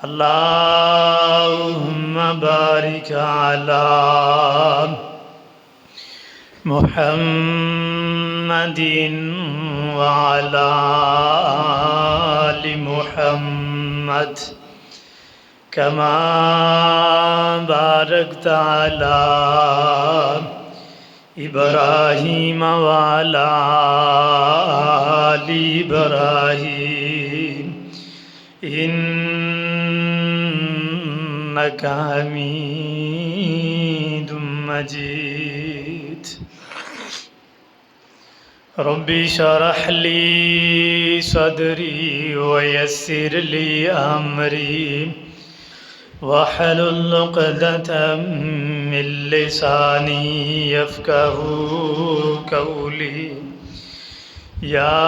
اللهم بارك على محمد وعلى آل محمد كما باركت على إبراهيم وعلى آل إبراهيم إنك حميد مجيد. ربي اشرح لي صدري ويسر لي أمري واحلل عقدة من لساني يفقه قولي. يا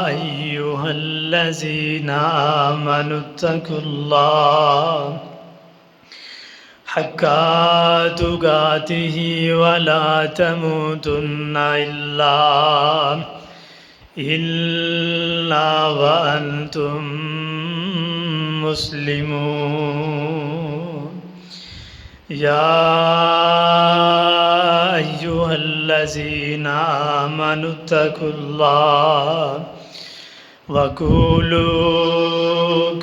أيها الذين آمنوا اتقوا الله حق تقاته ولا تموتن إلا وأنتم مسلمون. يا أيها الذين آمنوا اتقوا الله وقولوا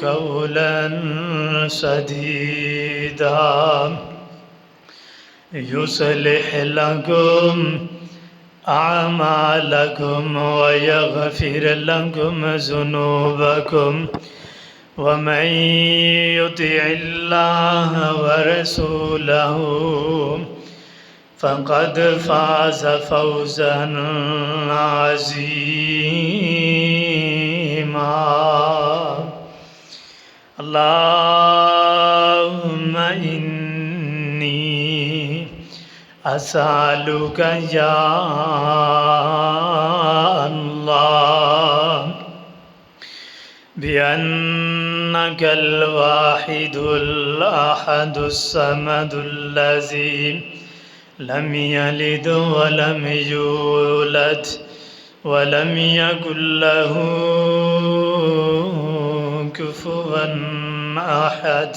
قولا سديدا يصلح لكم أعمالكم ويغفر لكم ذنوبكم ومن يطع الله ورسوله فقد فاز فوزا عظيما. اللهم إني أسألك يا الله بأنك الواحد الأحد الصمد الذي لم يلد ولم يولد ولم يكن له كفوا أحد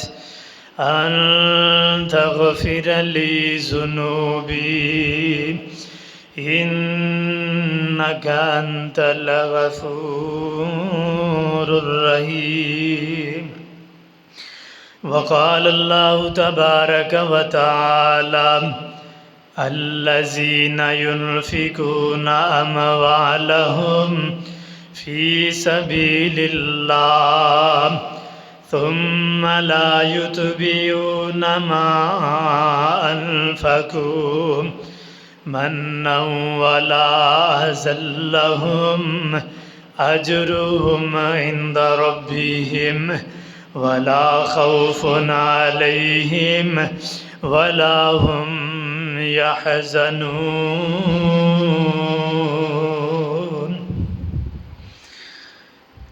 أن تغفر لي ذنوبي إنك أنت الغفور الرحيم. وقال الله تبارك وتعالى الذين ينفقون أموالهم في سبيل الله ثم لا يتبعون ما أنفقوا منا ولا أذى لهم أجرهم عند ربهم ولا خوف عليهم ولا هم يحزنون.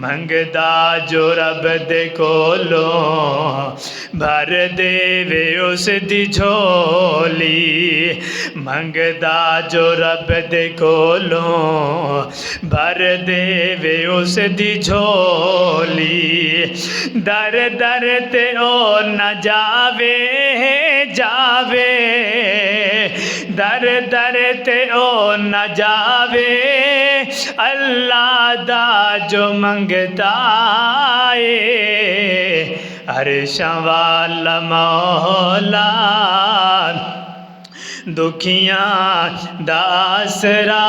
منگدا جو رب دے کولوں بھر دے وے اس دی جھولی منگدا جو رب دے کولوں بھر دے وے اس دی جھولی در در تے او نہ جاوے جاوے در در تے او نہ جاوے اللہ دا جو منگتا ہے عرشاں والا مولا دکھیاں دا آسرا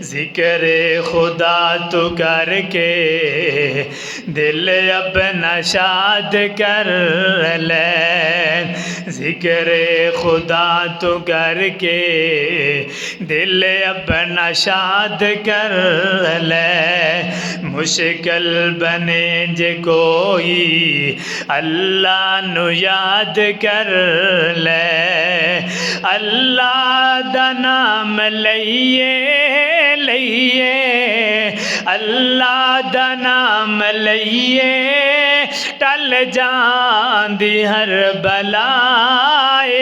ذکر خدا تو کر کے دل اپنا شاد کر لے ذکر خدا تو کر کے دل اپنا شاد کر لے مشکل بنے جے کوئی اللہ نو یاد کر لے اللہ دا نام لئیے لئیے اللہ دا نام لئیے ٹل جاندی ہر بلائے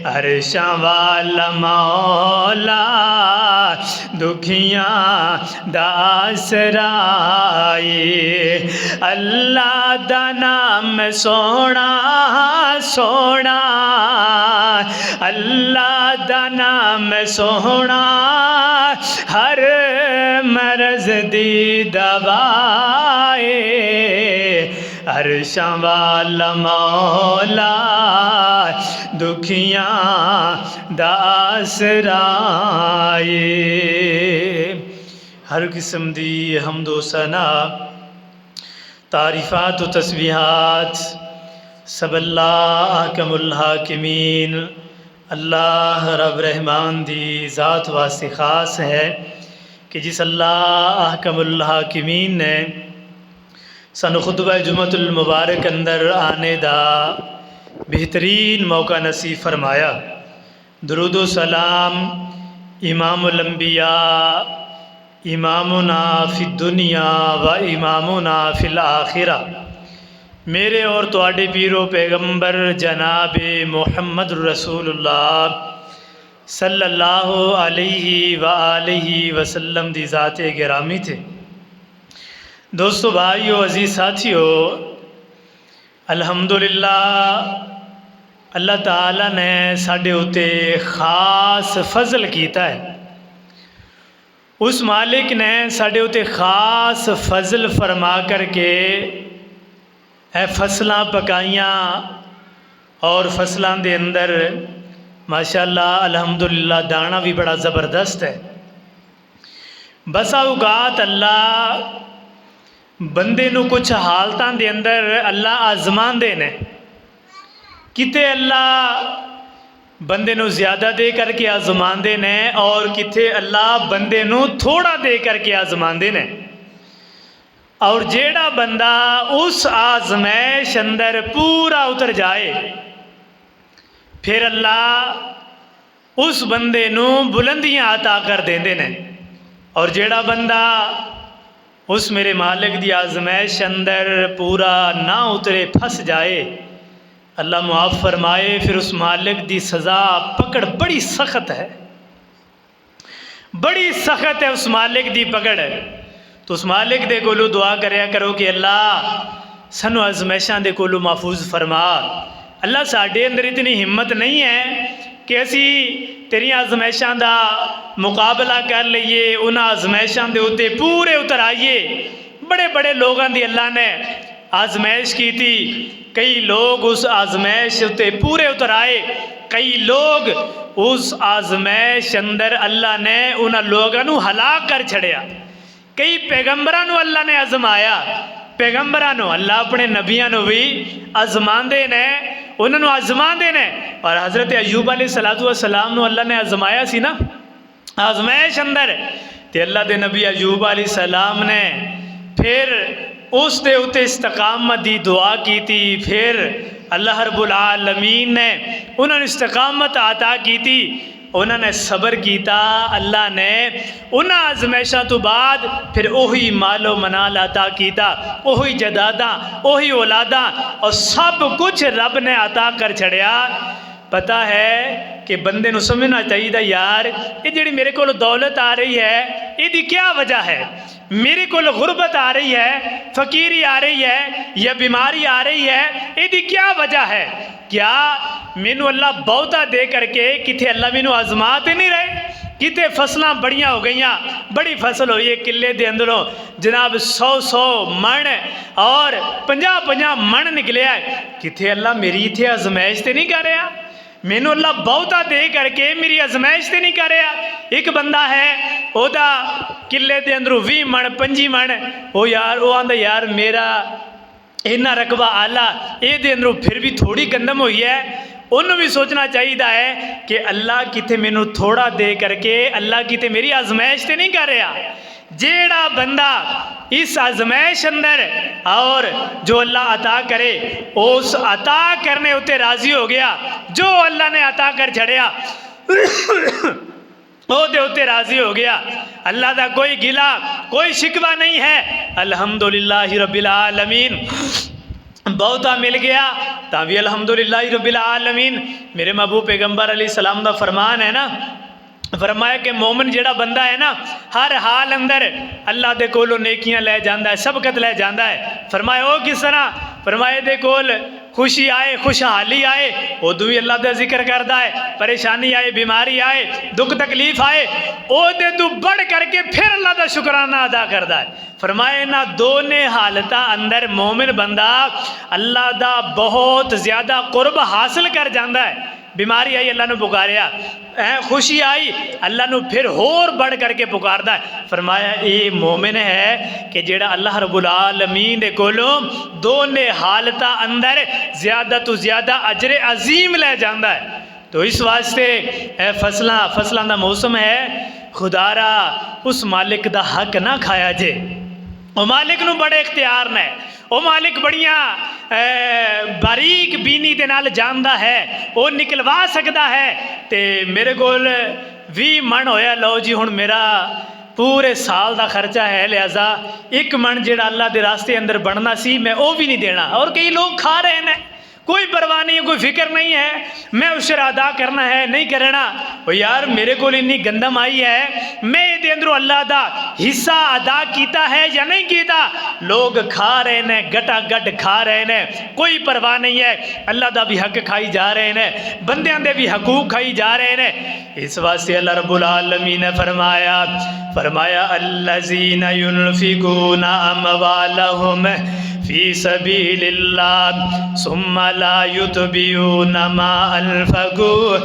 عرشاں والا مولا دکھیاں دا آسرا اللہ دا نام سونا سونا اللہ دا نام سونا ہر مرض دی دوائے عرشاں والا مولا دکھیاں دا آسرا ہر قسم دی حمد و ثنا تعریفات و تسبیحات سب اللہ احکم الحاکمین اللہ رب رحمان دی ذات واسطے خاص ہے کہ جس اللہ احکم الحاکمین نے سانو خطبہ جمعۃ المبارک اندر آنے دا بہترین موقع نصیب فرمایا درود و سلام امام الانبیاء امامنا فی الدنیا و امامنا فی الآخرہ میرے اور تواڈے پیرو پیغمبر جناب محمد رسول اللہ صلی اللہ علیہ وآلہ وسلم دی ذات گرامی تھے دوستو بھائیو عزیز ساتھیو الحمدللہ اللہ تعالیٰ نے ساڈے اُتے خاص فضل کیتا ہے اس مالک نے ساڈے اُتے خاص فضل فرما کر کے فصلاں پکائیاں اور فصلاں دے اندر ماشاءاللہ الحمدللہ دانا بھی بڑا زبردست ہے بسا اوقات اللہ بندے نو کچھ حالتاں دے اندر اللہ آزمان دے نے کتے اللہ بندے نو زیادہ دے کر کے آزمان دے نے اور کتے اللہ بندے نو تھوڑا دے کر کے آزمان دے نے اور جیڑا بندہ اس آزمائش اندر پورا اتر جائے پھر اللہ اس بندے نو بلندیاں عطا کر دیندے نے اور جیڑا بندہ اس میرے مالک دی آزمائش اندر پورا نہ اترے پھنس جائے اللہ معاف فرمائے پھر اس مالک دی سزا پکڑ بڑی سخت ہے بڑی سخت ہے اس مالک دی پکڑ تو اس مالک دے کولو دعا کریا کرو کہ اللہ سنو آزمائشاں دے کولو محفوظ فرما اللہ ساڈے اندر اتنی ہمت نہیں ہے کہ اسی تیری آزمائشاں دا مقابلہ کر لئیے ان آزمائشاں دے ہوتے پورے اتر آئیے بڑے بڑے لوگاں دی اللہ نے آزمائش کی تھی کئی لوگ اس آزمائش ہوتے پورے اتر آئے کئی لوگ اس آزمائش اندر اللہ نے انہاں لوگاں نو ہلاک کر چھڑیا کئی پیغمبرانو اللہ نے آزمایا پیغمبرانو اللہ اپنے نبیانو بھی آزمان دے نے انہوں نے آزمان دے نے اور حضرت ایوب علیہ السلام نو اللہ نے آزمایا سی نا آزمائش اندر تے اللہ دے نبی ایوب علیہ السلام نے پھر اس دے اتے استقامت دی دعا کی تھی پھر اللہ رب العالمین نے انہوں نے استقامت عطا کی تھی انہوں نے صبر کیتا، اللہ نے انہاں آزمائشاں تو بعد پھر وہی مال و منال عطا کیتا، وہی جداداں، وہی اولاداں، اور سب کچھ رب نے عطا کر چھڑیا۔ پتہ ہے کہ بندے نو سمجھنا چاہیے یار یہ جڑی میرے کو دولت آ رہی ہے یہ کیا وجہ ہے، میرے کو غربت آ رہی ہے، فقیری آ رہی ہے یا بیماری آ رہی ہے، یہ کیا وجہ ہے؟ کیا مینو اللہ بہتا دے کر کے کتنے اللہ مینو آزماتے نہیں رہے؟ کتے فصلاں بڑیاں ہو گئیاں، بڑی فصل ہوئی ہے کلے دے اندروں جناب 100 من اور 50 من نکلیا ہے، کتے اللہ میری اتنے آزمائش تے نہیں کر رہا؟ مینو اللہ بہتا دے کر کے میری آزمائش تے نہیں کر رہا؟ ایک بندہ ہے وہ دا کلے دے اندروں 20 من 25 من، وہ یار وہ آندا یار میرا اینا رقبہ آلہ یہ دے اندروں پھر بھی تھوڑی گندم ہوئی ہے، انہوں بھی سوچنا چاہیے ہے کہ اللہ کتے مینو تھوڑا دے کر کے اللہ کتے میری آزمائش تے نہیں کر رہا۔ جیڑا بندہ اس آزمائش اندر اور جو اللہ عطا کرے اس عطا کرنے ہوتے راضی ہو گیا، جو اللہ نے عطا کر چھڑیا وہ دے ہوتے راضی ہو گیا، اللہ دا کوئی گلا کوئی شکوہ نہیں ہے، الحمدللہ رب العالمین، بہتا مل گیا تابی الحمدللہ رب العالمین۔ میرے محبوب پیغمبر علیہ السلام دا فرمان ہے نا، فرمایا کہ مومن جڑا بندہ ہے نا ہر حال اندر اللہ دے کولو نیکیاں لے جاندہ ہے، سبقت لے جاندہ ہے۔ فرمایا او کس طرح؟ فرمایا دے کول خوشی آئے خوشحالی آئے وہ دوی اللہ دے ذکر کردہ ہے، پریشانی آئے بیماری آئے دکھ تکلیف آئے او دے تو بڑھ کر کے پھر اللہ دا شکرانہ ادا کردہ ہے۔ فرمایا نہ دونے حالتہ اندر مومن بندہ اللہ دا بہت زیادہ قرب حاصل کر جاندہ ہے۔ بیماری آئی اللہ نے پکاریا، خوشی آئی اللہ نے پھر اور بڑھ کر کے پکاردہ ہے۔ فرمایا اے مومن ہے کہ جیڑا اللہ رب العالمین دے کولوں دونے حالتہ اندر زیادہ تو زیادہ اجر عظیم لے جاندہ ہے۔ تو اس واسطے فصلاں دا موسم ہے، خدا را اس مالک دا حق نہ کھایا جے، وہ مالک نو بڑے اختیار نے، وہ مالک بڑیاں باریک بینی دے نال جاندہ ہے، وہ نکلوا سکتا ہے۔ تے میرے کول 20 من ہویا، لو جی ہن میرا پورے سال دا خرچہ ہے، لہذا 1 من جڑا اللہ دے راستے اندر بڑھنا سی میں وہ بھی نہیں دینا، اور کئی لوگ کھا رہے ہیں، کوئی پرواہ نہیں، کوئی فکر نہیں ہے، میں عشر ادا کرنا ہے نہیں کرنا۔ وہ یار میرے کو اتنی گندم آئی ہے، میں یہ اندروں اللہ دا حصہ ادا کیتا ہے یا نہیں کیتا؟ لوگ کھا رہے ہیں، گٹا گٹ کھا رہے ہیں، کوئی پرواہ نہیں ہے، اللہ دا بھی حق کھائی جا رہے ہیں، بندیاں دے بھی حقوق کھائی جا رہے ہیں۔ اس واسطے اللہ رب العالمین نے فرمایا الذین ينفقون اموالهم فی سبیل اللہ ثم لا یتبعون ما انفقوا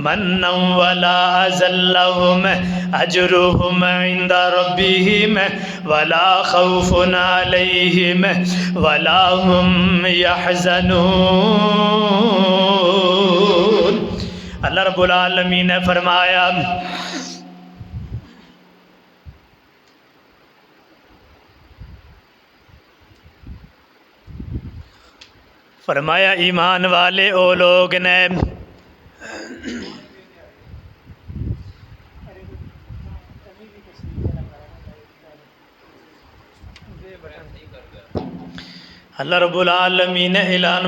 منا ولا اذى لهم اجرهم عند ربهم ولا خوف علیہم ولا هم يحزنون۔ اللہ رب العالمین نے فرمایا ایمان والے او لوگ نے اللہ رب العالمین نے اعلان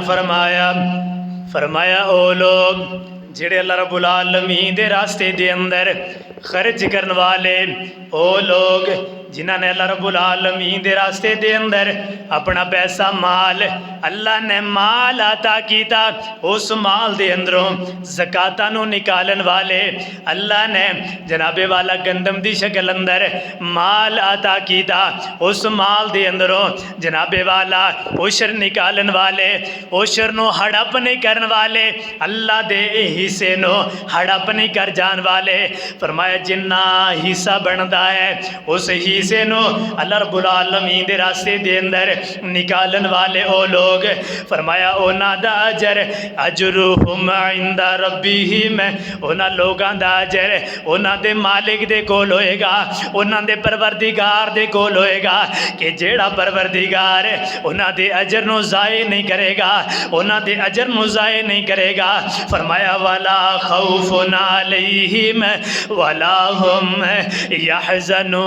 فرمایا او لوگ جڑے اللہ رب العالمین دے راستے دے اندر خرچ کرنے والے، او لوگ جنہاں نے اللہ رب العالمین دے راستے دے اندر اپنا پیسہ مال اللہ نے مال عطا کیتا، اس مال دے اندروں زکاتاں نو نکالن والے اللہ نے جناب والا گندم دی شکل اندر مال عطا کیتا، اس مال دے اندروں جناب والا عشر نکالن والے عشر نو ہڑپ نہیں کرن والے اللہ دے حصے نو ہڑپ نہیں کر جان والے۔ فرمایا جنہ حصہ بندا ہے اس کسے نو اللہ رب العالمین دے راستے دے اندر نکالن والے او لوگ، فرمایا اونا دا اجر اجرہم عند ربہم، اونا لوگاں دا اجر اونا دے مالک دے کول ہوئے گا، اونا دے پروردگار دے کول ہوئے گا، کہ جیڑا پروردگار اونا دے اجر نو ضائع نہیں کرے گا، اونا دے اجر نو ضائع نہیں کرے گا۔ فرمایا وَلَا خَوْفٌ عَلَيْهِمْ وَلَا هُمْ يَحْزَنُونَ۔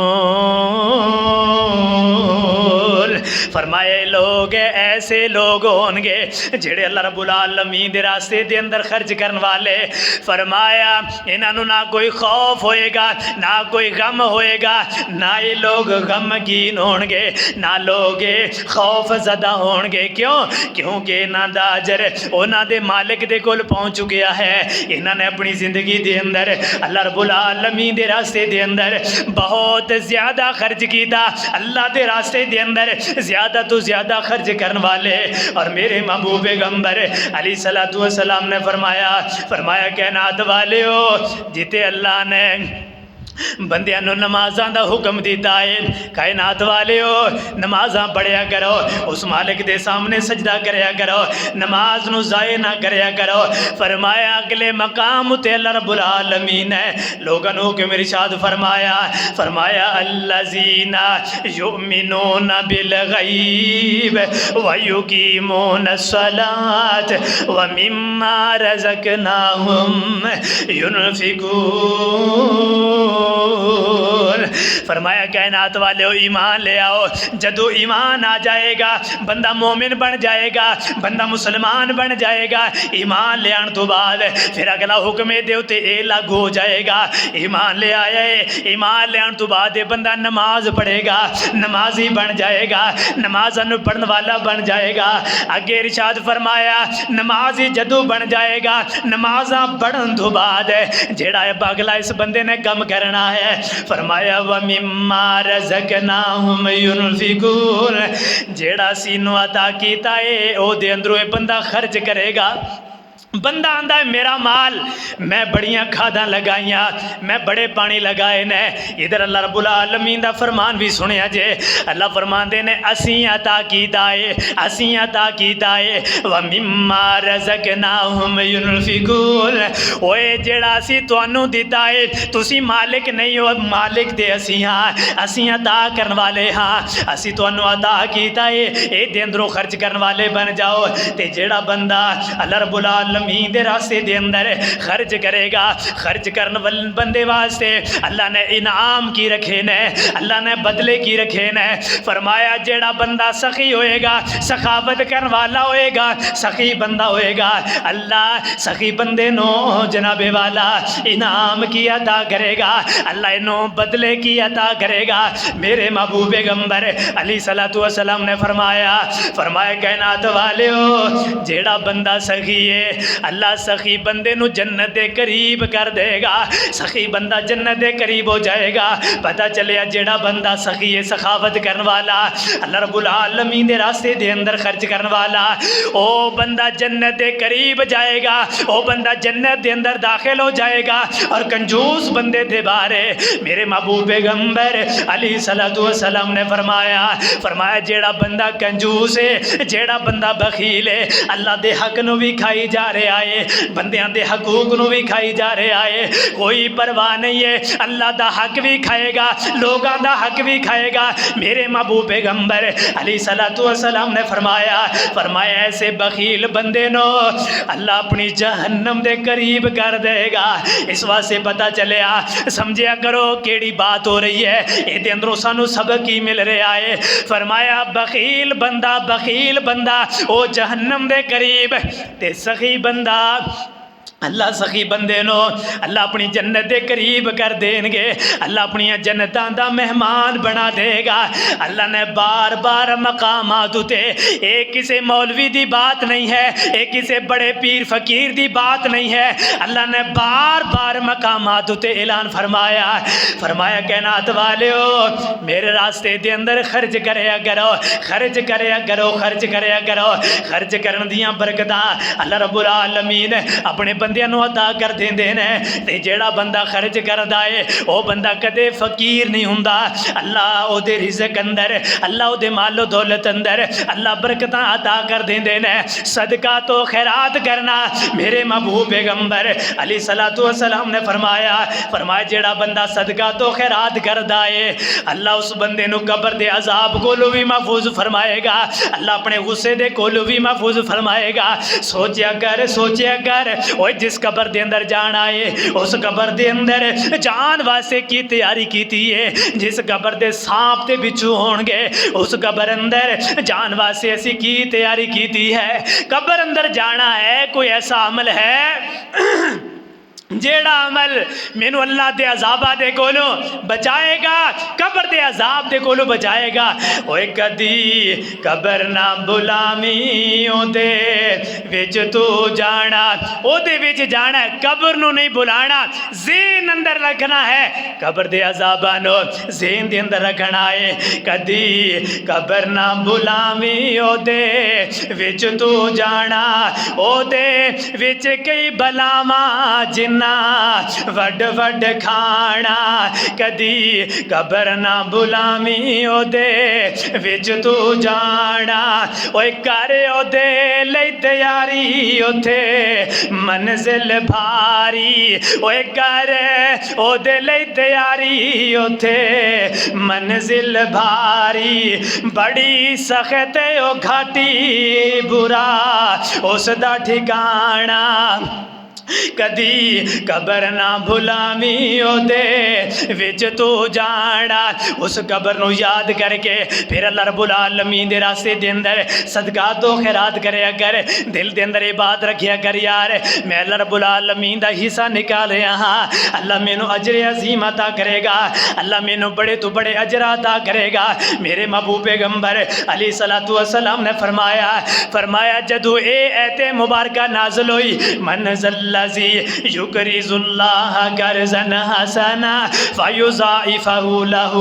فرمایا لوگ ایسے لوگ ہوں گے جڑے اللہ رب العالمین دے راستے دے اندر خرچ کرن والے، فرمایا انہاں نو نہ کوئی خوف ہوئے گا نہ کوئی غم ہوئے گا، نہ یہ لوگ غمگین ہون گے نہ لوگ خوف زدہ ہون گے۔ کیوں؟ کیونکہ انہاں دا اجر انہاں دے مالک دے کول پہنچ چکیا ہے۔ انہاں نے اپنی زندگی دے اندر اللہ رب العالمین دے راستے دے اندر بہت زیادہ خرچ کیتا، اللہ دے راستے دے اندر زیادہ تو زیادہ خرچ کرن والے، اور میرے محبوب پیغمبر علیہ الصلوۃ والسلام نے فرمایا کائنات والے ہو، جتے اللہ نے بندیاں نو نمازاں دا حکم دیتا ہے، کائنات والے ہو نمازاں پڑھیا کرو، اس مالک دے سامنے سجدہ کریا کرو، نماز نو ضائع نہ کریا کرو۔ فرمایا اگلے مقام تے اللہ رب العالمین ہے لوگاں نو حکم ارشاد فرمایا الذین یؤمنون بالغیب ویقیمون الصلاة ومما رزقناہم ينفقون۔ فرمایا کائنات والے ہو ایمان لے آؤ، جدو ایمان آ جائے گا بندہ مومن بن جائے گا، بندہ مسلمان بن جائے گا۔ ایمان لے آن تو بعد پھر اگلا حکم دے تے اے لاگو ہو جائے گا۔ ایمان لے آیا ہے، ایمان لے آن تو بعد بندہ نماز پڑھے گا، نمازی بن جائے گا، نماز پڑھن والا بن جائے گا۔ آگے ارشاد فرمایا نمازی جدو بن جائے گا، نمازاں پڑھن تو بعد جیڑا ہے اگلا اس بندے نے کم کرنا ہے، فرمایا وَمِمَّا رَزَقْنَاهُمْ يُنْفِقُونَ، جیڑا سینو عطا کیتا ہے او دے اندروں بندہ خرچ کرے گا۔ بندہ آندہ ہے میرا مال میں بڑیاں کھاداں لگائیاں، میں بڑے پانی لگائے نے، ادھر اللہ رب العالمین دا فرمان بھی سنیا جے، اللہ فرمان دے نے اسیں عطا کیتا ہے، اسیں عطا کیتا ہے وَمِمَّا رَزَقْنَاهُمْ يُنْفِقُونَ۔ اوے جیڑا اسی توانوں دیتا ہے، تسی مالک نہیں ہو، مالک دے اسی ہاں، اسی عطا کرن والے ہاں، اسی توانوں عطا کیتا ہے، اے دے اندروں خرچ کرن والے بن جاؤ۔ تے جیڑا بندہ اللہ رب العالمین دے راستے دے اندر خرچ کرے گا، خرچ کرن بندے واسطے اللہ نے انعام کی رکھے نے، اللہ نے بدلے کی رکھے نے۔ فرمایا جیڑا بندہ سخی ہوئے گا، سخاوت کرن والا ہوئے گا، سخی بندہ ہوئے گا، اللہ سخی بندے نو جناب والا انعام کی عطا کرے گا، اللہ انہوں بدلے کی عطا کرے گا۔ میرے محبوب پیغمبر علیہ الصلوۃ والسلام نے فرمایا کائنات والے ہو جیڑا بندہ سخی ہے، اللہ سخی بندے نو جنت دے قریب کر دے گا، سخی بندہ جنت دے قریب ہو جائے گا۔ پتہ چلیا جیڑا بندہ سخی ہے، سخاوت کرن والا، اللہ رب العالمین دے راستے دے اندر خرچ کرن والا، او بندہ جنت دے قریب جائے گا، او بندہ جنت دے اندر داخل ہو جائے گا۔ اور کنجوس بندے دے بارے میرے محبوب پیغمبر علیہ الصلوۃ والسلام نے فرمایا جیڑا بندہ کنجوس ہے، جیڑا بندہ بخیل ہے، اللہ دے حق نو بھی کھائی جا رہے آئے، بندیاں دے حقوق نو بھی کھائی جا رہے آئے، کوئی پرواہ نہیں ہے، اللہ دا حق بھی کھائے گا، لوگاں دا حق بھی کھائے گا۔ میرے محبوب پیغمبر علیہ الصلوۃ والسلام نے فرمایا ایسے بخیل بندے نو اللہ اپنی جہنم دے قریب کر دے گا۔ اس واسطے پتہ چلیا سمجھیا کرو کیڑی بات ہو رہی ہے، اے دے اندروں سانو سبق ہی مل رہا ہے۔ فرمایا بخیل بندہ او جہنم دے قریب، تے سخی بندہ اللہ سخی بندے نو اللہ اپنی جنت دے قریب کر دیں گے، اللہ اپنی جنتاں دا مہمان بنا دے گا۔ اللہ نے بار بار مقامات تے، ایک کسی مولوی دی بات نہیں ہے، ایک کسی بڑے پیر فقیر دی بات نہیں ہے، اللہ نے بار بار مقامات تے اعلان فرمایا، فرمایا کائنات والیو میرے راستے دے اندر خرچ کریا کرو، خرچ کریا کرو، خرچ کریا کرو۔ خرچ کرن دیاں برکتاں اللہ رب العالمین اپنے بندیاں نو عطا کر دیندے نے، تے جیڑا بندہ خرچ کردا ہے او بندہ کدے فقیر نہیں ہوندا۔ اللہ او دے رزق اندر، اللہ او دے مال و دولت اندر اللہ برکتاں عطا کر دیندے نے۔ صدقہ تو خیرات کرنا، میرے محبوب پیغمبر علیہ الصلوۃ والسلام نے فرمایا، فرمایا جیڑا بندہ صدقہ تو خیرات کردا ہے اللہ اس بندے نو قبر دے عذاب کولو بھی محفوظ فرمائے گا، اللہ اپنے غصے دے کولو بھی محفوظ فرمائے گا۔ سوچیا کر، سوچیا کر، اوے جس قبر دے اندر جانا ہے اس قبر دے اندر جان واسطے کی تیاری کیتی ہے، جس قبر دے سانپ تے بچھو ہون گے اس قبر اندر جان واسطے اسی کی تیاری کیتی ہے۔ قبر اندر جانا ہے، کوئی ایسا عمل ہے جیڑا عمل مینو اللہ دے عذابہ دے کولو بچائے گا، قبر دے عذاب دے کولو بچائے گا۔ اوے کدی قبر نہ بلامی او دے وچ تو جانا، او دے وچ جانا ہے، قبر نو نہیں بلانا، ذہن اندر رکھنا ہے، قبر دے عذابہ نو ذہن دے اندر رکھنا ہے۔ کدی قبر نہ بلامی او دے وچ تو جانا، او دے وچ کئی بلاواں جن وڈ وڈ کھانا، کدی قبر نہ بلامی او دے وچ تو جانا، اوے کر او دے لئی تیاری اوتھے منزل بھاری، اوے کر او دے لئی تیاری اوتھے منزل بھاری، بڑی سخت او گھاٹی برا اس دا ٹھکانا، کدی قبر نہ بھلامی او دے وچ تو جانا۔ اس قبر نو یاد کر کے پھر اللہ رب العالمین دے راستے دے اندر صدقات و خیرات کریا کر، دل دے اندر یہ بات رکھیا کر یار میں اللہ رب العالمین دا حصہ نکال رہا ہاں، اللہ مینو اجر عظیم عطا کرے گا، اللہ مینو بڑے تو بڑے اجر عطا کرے گا۔ میرے محبوب پیغمبر علیہ الصلوۃ والسلام نے فرمایا، فرمایا جدو اے ایت مبارکہ نازل ہوئی، من ذل یقرض اللہ قرضا حسنا فیضاعفہ لہ،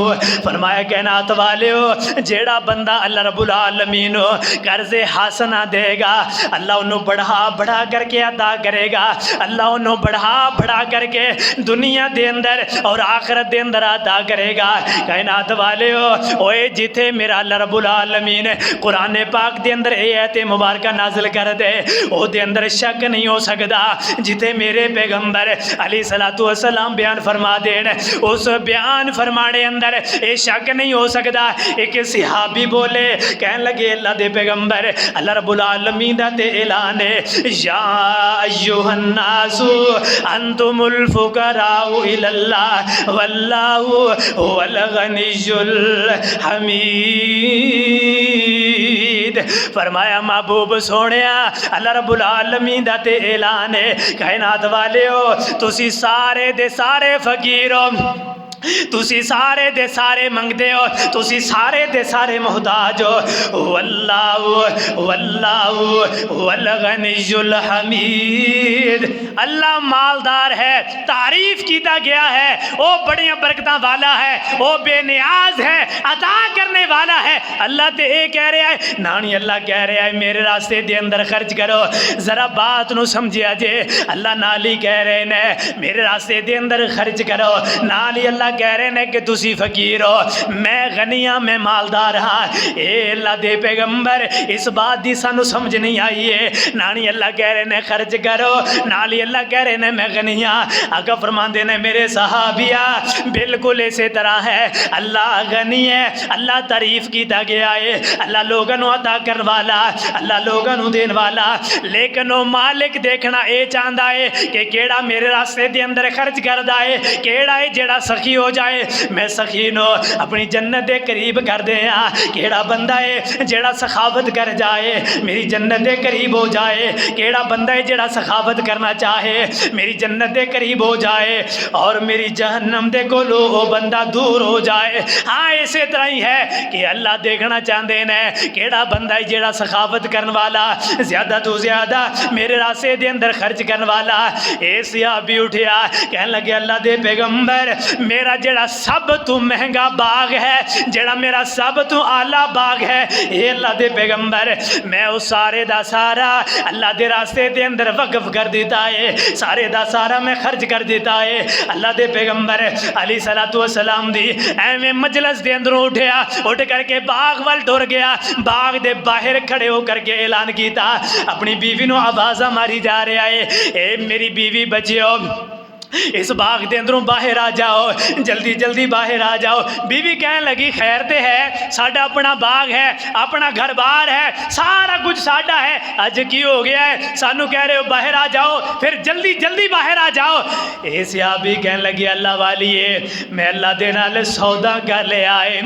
فرمایا کائنات والیو جیڑا بندہ اللہ رب العالمین قرض حسنا دے گا اللہ انہوں بڑھا بڑھا کر کے عطا کرے گا، اللہ انہوں بڑھا بڑھا کر کے دنیا دے اندر اور آخرت دے اندر عطا کرے گا۔ کائنات والیو اوے جتھے میرا اللہ رب العالمین قرآن پاک دے اندر اے ایت مبارکہ نازل کر دے او دے اندر شک نہیں ہو سکدا، جتے میرے پیغمبر علیہ الصلوۃ والسلام بیان فرما دین اس بیان فرمانے اندر اے شک نہیں ہو سکتا۔ ایک صحابی بولے کہنے لگے اللہ دے پیغمبر اللہ رب العالمین دا تے اعلان ہے یا ایھا الناس انتم الفقراء الی اللہ واللہ هو الغنی الحمید، فرمایا محبوب سونیا اللہ رب العالمین دا تے اعلان ہے کائنات والیو تسی سارے دے سارے فقیر ہو، تسی سارے دے سارے منگدے ہو، تسی سارے دے سارے محتاج ہو، واللہ والغنی الحمید، اللہ مالدار ہے، تعریف کیتا گیا ہے، وہ بڑی برکتاں والا ہے، وہ بے نیاز ہے، عطا کرنے والا ہے۔ اللہ تے اے کہہ رہا ہے نانی، اللہ کہہ رہا ہے میرے راستے دے اندر خرچ کرو، ذرا بات نو سمجھیا جے، اللہ نالی کہہ رہے ہیں میرے راستے دے اندر خرچ کرو، نالی اللہ کہہ رہے ہیں کہ تسی فقیر ہو، میں غنی ہاں، میں مالدار ہاں۔ اے اللہ دے پیغمبر اس بات دی سانو سمجھ نہیں آئی ہے، نانی اللہ کہہ رہے ہیں خرچ کرو، نالی اللہ کہہ رہے ہیں میں غنی ہاں۔ آقا فرماندے نے میرے صحابیہ بالکل اسی طرح ہے، اللہ غنی ہے، اللہ تعریف کیتا گیا ہے، اللہ لوگوں نو عطا کرن والا، اللہ لوگوں نو دین والا، لیکن وہ مالک دیکھنا اے چاہندا ہے کہ کیڑا میرے راستے دے اندر خرچ کردا ہے، کیڑا ہے جیڑا سخی ہو جائے میں سخی نو اپنی جنت دے قریب کر دیاں. کیڑا بندہ ہے جیڑا سخاوت کر جائے میری جنت دے قریب ہو جائے. کیڑا بندہ ہے جیڑا سخاوت کرنا چاہے میری جنت دے قریب ہو جائے اور میری جہنم دے کولو وہ بندہ دور ہو جائے. ہاں اسی طرح ہی ہے کہ اللہ دیکھنا چاہتے ہیں کیڑا بندہ ہے جیڑا سخاوت کرن والا زیادہ تو زیادہ میرے راستے دے اندر خرچ کرن والا. اے صحابی اٹھیا کہنے لگے اللہ دے پیغمبر میرا جیڑا سب تو مہنگا باغ ہے جیڑا میرا سب تو اعلیٰ باغ ہے اے اللہ دے پیغمبر میں اس سارے دا سارا اللہ دے راستے دے اندر وقف کر دیتا ہے سارے دا سارا میں خرچ کر دیتا ہے. اللہ دے پیغمبر علیہ صلوۃ والسلام دی ایویں مجلس دے اندروں اٹھیا اٹھ کر کے باغ وال ٹر گیا. باغ دے باہر کھڑے ہو کر کے اعلان کیتا اپنی بیوی نو آوازاں ماری جا رہا ہے اے میری بیوی بچیو اس باغ دے اندروں باہر آ جاؤ جلدی جلدی باہر آ جاؤ. بیوی کہنے لگی خیر تے ہے ساڈا اپنا باغ ہے اپنا گھر بار ہے سارا کچھ ساڈا ہے اج کی ہو گیا ہے سانو کہہ رہے ہو باہر آ جاؤ پھر جلدی جلدی باہر آ جاؤ. اے صحابی کہنے لگی اللہ والی ہے میں اللہ دے نال سودا کر لے آئے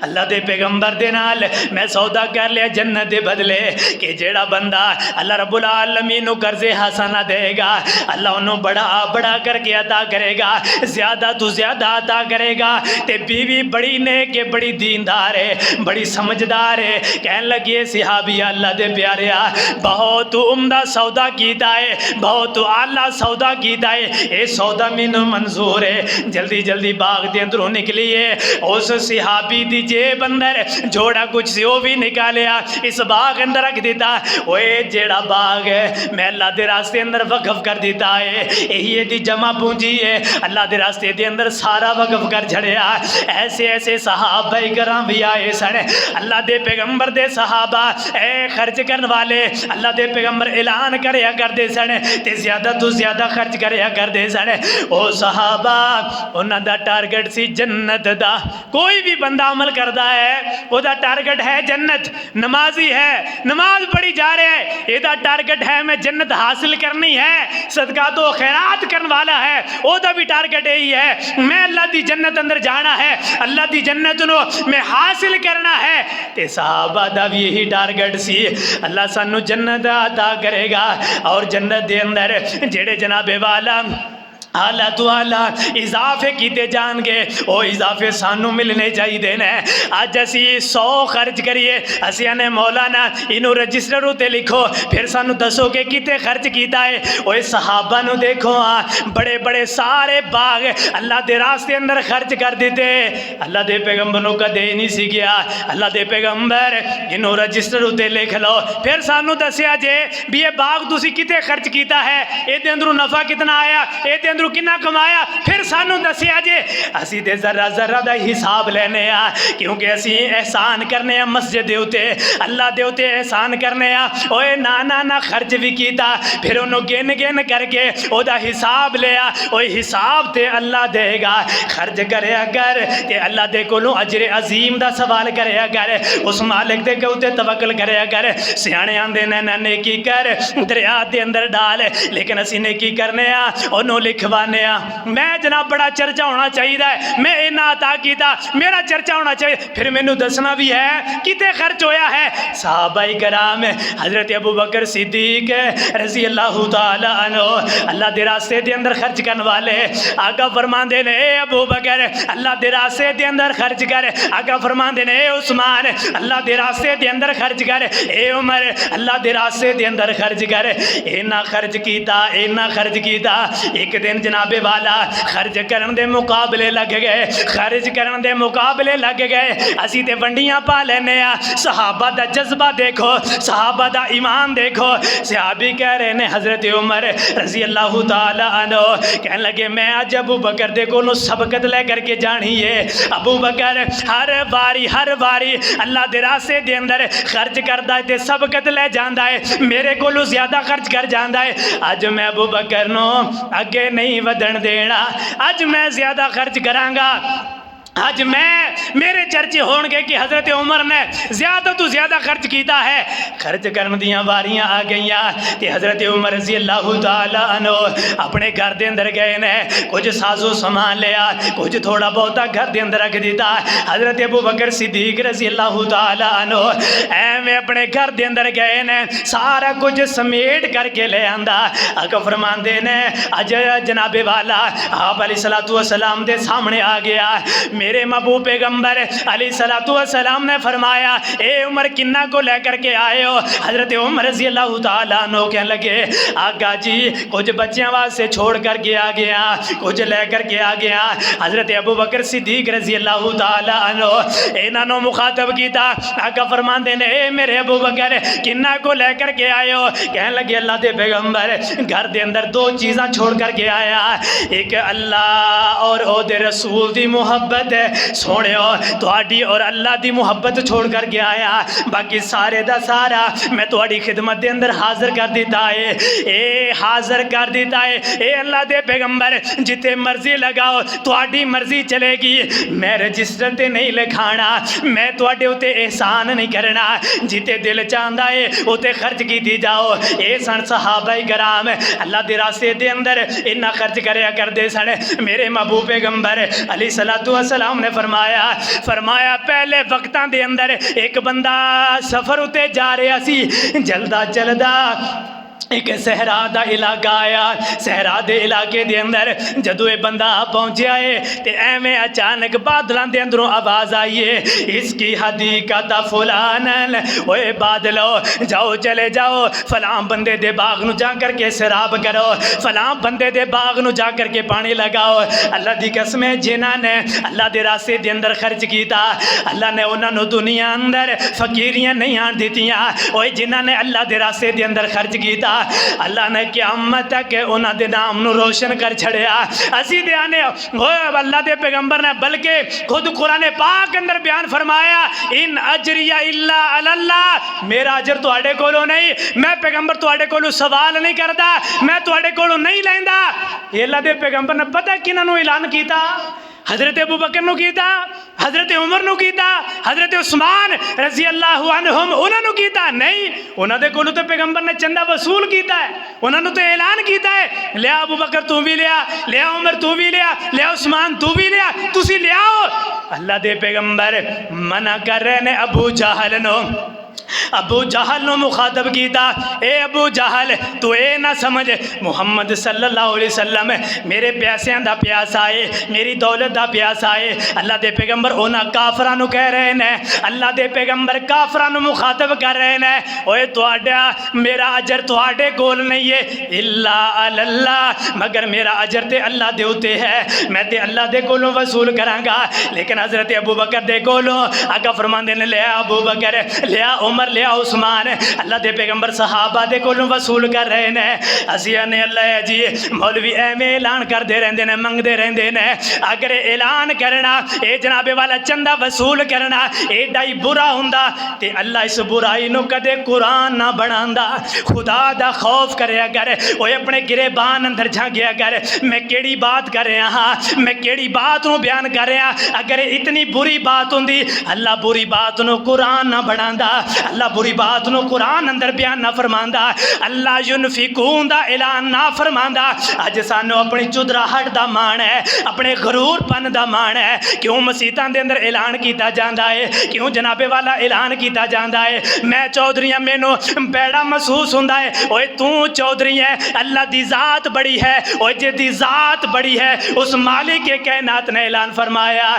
اللہ دے پیغمبر دے نال میں سودا کر لیا جنت دے بدلے کہ جیڑا بندہ اللہ رب العالمین نو قرض حسنہ دے گا اللہ انہوں بڑا بڑا کر کے عطا کرے گا زیادہ تو زیادہ عطا کرے گا. تے بیوی بڑی نیک ہے بڑی دیندار ہے بڑی سمجھدار ہے. کہنے لگی صحابی اللہ دے پیاریا بہت عمدہ سودا کیتا ہے بہت اعلیٰ سودا کیتا ہے اے سودا مینوں منظور ہے. جلدی جلدی باغ دے اندروں نکلیے اس صحابی دی جیب اندر جوڑا کچھ سی وہ بھی نکالیا اس باغ اندر رکھ دیتا. اوے جیڑا باغ ہے میں اللہ دے راستے اندر وقف کر دیتا ہے یہی دی جمع پونجی ہے اللہ دے راستے دے اندر سارا وقف کر چھڑیا. ایسے ایسے صحابہ کرام بھی آئے سن اللہ دے پیغمبر دے صحابہ اے خرچ کرن والے اللہ دے پیغمبر اعلان کریا کردے سن تے زیادہ تو زیادہ خرچ کریا کردے سن. او صحابہ انہاں دا ٹارگٹ سی جنت دا. کوئی بھی بندہ عمل کردا ہے وہ دا ٹارگٹ ہے جنت. نمازی ہے نماز پڑھی جا رہا ہے یہ دا ٹارگٹ ہے میں جنت حاصل کرنی ہے. صدقات و خیرات کرن والا ہے وہ دا بھی ٹارگٹ یہی ہے میں اللہ دی جنت اندر جانا ہے اللہ دی جنت نو میں حاصل کرنا ہے. تے صحابہ دا بھی یہی ٹارگٹ سی اللہ سانو جنت عطا کرے گا اور جنت دے اندر جڑے جناب والا اعلیٰ تو اعلیٰ اضافے کیتے جان گے وہ اضافے سانو ملنے چاہیے دینا ہے. آج اسی 100 خرچ کریے اسی نے مولانا انہوں رجسٹر ہوتے لکھو پھر سانو دسو کہ کتے خرچ کیتا ہے. وہ صحابہ نو دیکھو بڑے بڑے سارے باغ اللہ دے راستے اندر خرچ کر دیتے اللہ دے پیغمبر نو کدے نہیں سی گیا. اللہ دے پیغمبر انہوں رجسٹر ہوتے لکھ لو پھر سانو دسیا جے بھی یہ باغ تسی کتے خرچ کیتا ہے اے دے اندروں نفع کتنا آیا اے دے اندروں کنا کمایا پھر سانو دسیا جے اسی تے ذرہ ذرہ دا حساب لینے آ کیونکہ اسی احسان کرنے آ مسجد دے ہوتے اللہ دے ہوتے احسان کرنے آ اوے نانا خرچ بھی کیتا پھر انہوں گن گن کر کے او دا حساب لیا اوے حساب تے اللہ دے گا. خرچ کرے اگر تے اللہ دے کولوں اجر عظیم دا سوال کرے اگر اس مالک دے کوتے توکل کرے اگر. سیانے آندے نے نیکی کر دریا دے اندر ڈال لیکن اسی نیکی کرنے آ انہوں لکھوانے آ میں جناب بڑا چرچا ہونا چاہیے میں اینا عطا کیتا میرا چرچا ہونا چاہیے پھر میں نو دسنا بھی ہے کتے خرچ ہویا ہے. صحابہ کرام حضرت ابو بکر صدیق رضی اللہ تعالی عنہ اللہ دے راستے دے اندر خرچ کرنے والے آقا فرماندے نے اے ابو بکر اللہ دے راستے دے اندر خرچ کر. آقا فرماندے نے اے عثمان اللہ دے راستے دے اندر خرچ کر. اے عمر اللہ دے راستے دے اندر خرچ کر. اینا خرچ کیتا اینا خرچ کیتا ایک دن جناب والا خرچ کرن دے مقابلے لگ گئے خرچ کرن دے مقابلے لگ گئے. اسی تے ونڈیاں پا لینے آ. صحابہ دا جذبہ دیکھو صحابہ دا ایمان دیکھو. صحابی کہہ رہے نے حضرت عمر رضی اللہ تعالی عنہ کہنے لگے میں آج ابو بکر دے کولوں سبقت لے کر کے جانی ہے. ابو بکر ہر باری اللہ دے راستے دے اندر خرچ کردا ہے تے سبقت لے جاندا ہے میرے کولوں زیادہ خرچ کر جاندا ہے. اج میں ابو بکر نو اگے نہیں ودن دینا اج میں زیادہ خرچ کراں گا. اج میرے چرچے ہون گے کہ حضرت عمر نے زیادہ تو زیادہ خرچ کیتا ہے. خرچ کرن دیاں واریاں آ گئیاں تے حضرت عمر رضی اللہ تعالی عنہ اپنے گھر دے اندر گئے نے, کچھ سازو سامان لیا, کچھ تھوڑا بہتا گھر دے اندر رکھ دیتا. حضرت ابو بکر صدیق رضی اللہ تعالی عنہ ایویں اپنے گھر دے اندر گئے نے, سارا کچھ سمیٹ کر کے لے آندا. آقا فرماندے نے اج جناب والا آپ علیہ الصلوۃ والسلام دے سامنے آ گیا. میرے محبوب پیغمبر علیہ الصلوۃ والسلام نے فرمایا اے عمر کنہ کو لے کر کے آئے ہو؟ حضرت عمر رضی اللہ تعالیٰ عنہ کہنے لگے آقا جی کچھ بچیاں واسطے چھوڑ کر کے آ گیا, کچھ لے کر کے آ گیا. حضرت ابو بکر صدیق رضی اللہ تعالیٰ عنہ انہاں نو مخاطب کیتا. آقا فرماندے نے اے میرے ابو بکر کنہ کو لے کر کے آئے ہو؟ کہنے لگے اللہ دے پیغمبر گھر دے اندر دو چیزاں چھوڑ کر کے آیا, ایک اللہ اور او دے رسول دی محبت سونے تہاڈی اور اللہ دی محبت چھوڑ کر کے آیا, باقی سارے دا سارا میں تہاڈی خدمت دے اندر حاضر کر دیتا ہے. اے حاضر کر دیتا ہے اے اللہ دے پیغمبر جتے مرضی لگاؤ تہاڈی مرضی چلے گی, میں رجسٹر تے نہیں لکھانا, میں تہاڈے اوتے احسان نہیں کرنا, جتے دل چاہندا ہے اوتے خرچ کیتی جاؤ. اے سن صحابہ کرام اللہ دے راستے دے اندر اتنا خرچ کریا کردے سن. میرے محبوب پیغمبر علیہ الصلوۃ والسلام نے فرمایا پہلے وقتاں دے اندر ایک بندہ سفر اتے جا رہا سی, جلدا چلدا ایک صحرا دا علاقہ آیا. صحرا دے علاقے دے اندر جدو یہ بندہ پہنچیا ہے تے ایویں اچانک بادلاں دے اندروں آواز آئی ہے اس کی حدیقت فلانن, اوے بادلو جاؤ چلے جاؤ فلاں بندے دے باغ نو جا کر کے سیراب کرو, فلاں بندے دے باغ نو جا کر کے پانی لگاؤ. اللہ دی قسم جنہاں نے اللہ دے راستے دے اندر خرچ کیتا اللہ نے انہاں نو دنیا اندر فقیریاں نہیں آن دیتیاں. اوے جنہاں نے اللہ دے راستے دے اندر خرچ کیتا اللہ نے قیامت تک انہاں دے نام نو روشن کر چھڑیا. اسی دے آنے اللہ دے پیغمبر نے بلکہ خود قرآن پاک اندر بیان فرمایا ان اجری الا علی اللہ, میرا اجر تواڈے کولوں نہیں, میں پیغمبر تواڈے کولوں سوال نہیں کردا, میں تواڈے کولوں نہیں لیندا. یہ اللہ دے پیغمبر نے پتہ کنہاں نو اعلان کیتا؟ حضرت ابو بکر نو کیتا, حضرت عمر نو کیتا, حضرت عثمان رضی اللہ عنہم انہوں نو کیتا نہیں. انہوں دے کولو تو پیغمبر نے چندہ وصول کیتا ہے, انہوں نے تو اعلان کیتا ہے لیا ابو بکر تو بھی لیا, لیا عمر تو بھی لیا, لیا عثمان تو بھی لیا, تسی لیاؤ. اللہ دے پیغمبر منع کر رہے نے ابو جہل نو, ابو جہل نو مخاطب کیتا اے ابو جہل تو اے نہ سمجھ محمد صلی اللہ علیہ وسلم میرے پیاسیاں دا پیاسا ہے, میری دولت دا پیاسا ہے. اللہ دے پیغمبر اونا کافراں نو کہہ رہے ہیں, اللہ دے پیغمبر کافراں نو مخاطب کر رہے ہیں اوے تواڈا میرا اجر تواڈے کول نہیں ہے الا علی اللہ, مگر میرا اجر تے اللہ دے اوتے ہے, میں تے اللہ دے کولوں وصول کراں گا. لیکن حضرت ابو بکر دے کولوں آقا فرماندے نے لیا ابو بکر لیا عمر لیا عثمان, اللہ دے پیغمبر صحابہ دے کولوں وصول کر رہے ہیں. اسیاں نے اللہ جی مولوی ایویں اعلان کر دے رہندے نے, منگ دے رہندے نے, اگر اعلان کرنا اے جناب والا چندہ وصول کرنا ایڈا ہی برا ہوندا تے اللہ اس برائی نو کدے قرآن نہ بناندا. خدا دا خوف کریا کر, اوے اپنے گریبان اندر جھانکیا کر, میں کیڑی بات کر رہا ہاں, میں کیڑی بات نو بیان کر رہا. اگر اتنی بری بات ہوندی اللہ بری بات نو قرآن نہ بناندا, اللہ بری بات نو قرآن اندر بیان نہ فرماندا, اللہ ینفقون دا اعلان نہ فرماندا. اج سانو اپنی چدراہٹ دا مان ہے, اپنے غرور پن دا مان ہے. کیوں مسیتاں دے اندر اعلان کیتا جاندا ہے, کیوں جناب والا اعلان کیتا جاندا ہے میں چودھری ہاں, مینوں بیڑا محسوس ہوندا ہے. اوے تو چودھری ہے, اللہ دی ذات بڑی ہے, اوے جے دی ذات بڑی ہے اس مالک کائنات نے اعلان فرمایا